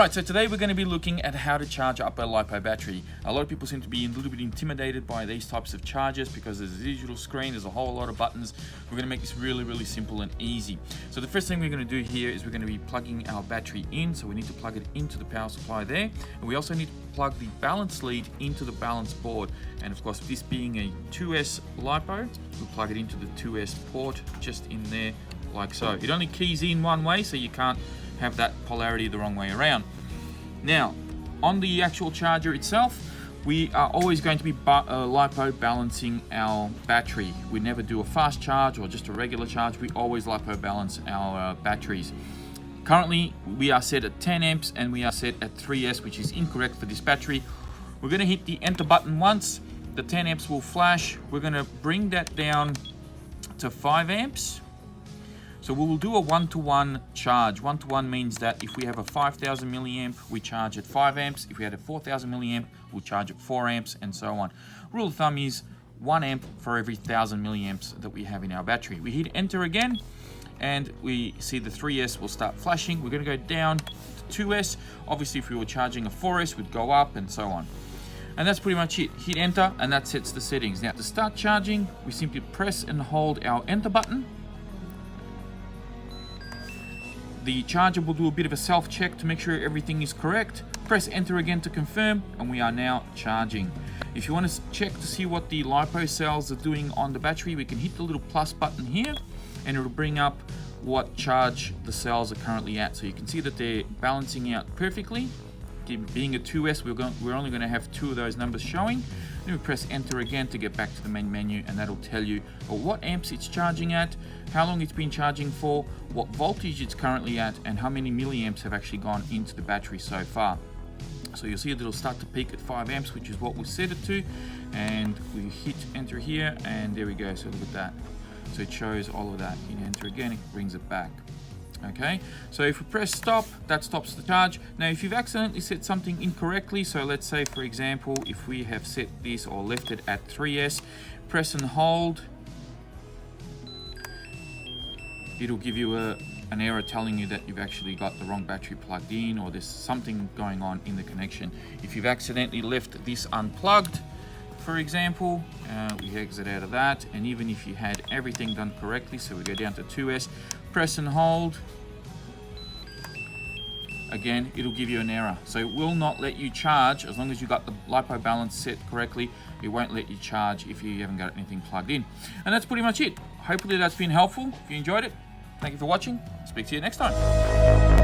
Alright, so today we're going to be looking at how to charge up a LiPo battery. A lot of people seem to be a little bit intimidated by these types of chargers because there's a digital screen, there's a whole lot of buttons. We're going to make this really simple and easy. So the first thing we're going to do here is we're going to be plugging our battery in. So we need to plug it into the power supply there. And we also need to plug the balance lead into the balance board. And of course, this being a 2S LiPo, we'll plug it into the 2S port just in there like so. It only keys in one way, so you can't have that polarity the wrong way around. Now, on the actual charger itself, we are always going to be LiPo balancing our battery. We never do a fast charge or just a regular charge. We always LiPo balance our batteries. Currently, we are set at 10 amps and we are set at 3S, which is incorrect for this battery. We're going to hit the enter button once. The 10 amps will flash. We're going to bring that down to 5 amps. So we will do a 1-to-1 charge. 1-to-1 means that if we have a 5,000 milliamp, we charge at 5 amps. If we had a 4,000 milliamp, we'll charge at 4 amps and so on. Rule of thumb is 1 amp for every 1,000 milliamps that we have in our battery. We hit enter again and we see the 3S will start flashing. We're going to go down to 2S. Obviously, if we were charging a 4S, we'd go up and so on. And that's pretty much it. Hit enter and that sets the settings. Now to start charging, we simply press and hold our enter button. The charger will do a bit of a self-check to make sure everything is correct. Press enter again to confirm, and we are now charging. If you want to check to see what the LiPo cells are doing on the battery, we can hit the little plus button here, and it'll bring up what charge the cells are currently at. So you can see that they're balancing out perfectly. Being a 2S, we're only going to have 2 of those numbers showing. Then we press enter again to get back to the main menu, and that'll tell you what amps it's charging at, how long it's been charging for, what voltage it's currently at, and how many milliamps have actually gone into the battery so far. So you'll see that it'll start to peak at 5 amps, which is what we set it to, and we hit enter here, and there we go. So look at that. So it shows all of that. Hit enter again, it brings it back. Okay, so if we press stop, that stops the charge. Now if you've accidentally set something incorrectly, so let's say for example if we have set this or left it at 3S, press and hold, it'll give you an error telling you that you've actually got the wrong battery plugged in, or there's something going on in the connection. If you've accidentally left this unplugged, for example, we exit out of that, and even if you had everything done correctly, so we go down to 2S, press and hold, again it'll give you an error. So it will not let you charge as long as you got the LiPo balance set correctly. It won't let you charge if you haven't got anything plugged in. And that's pretty much it. Hopefully that's been helpful. If you enjoyed it, thank you for watching. Speak to you next time.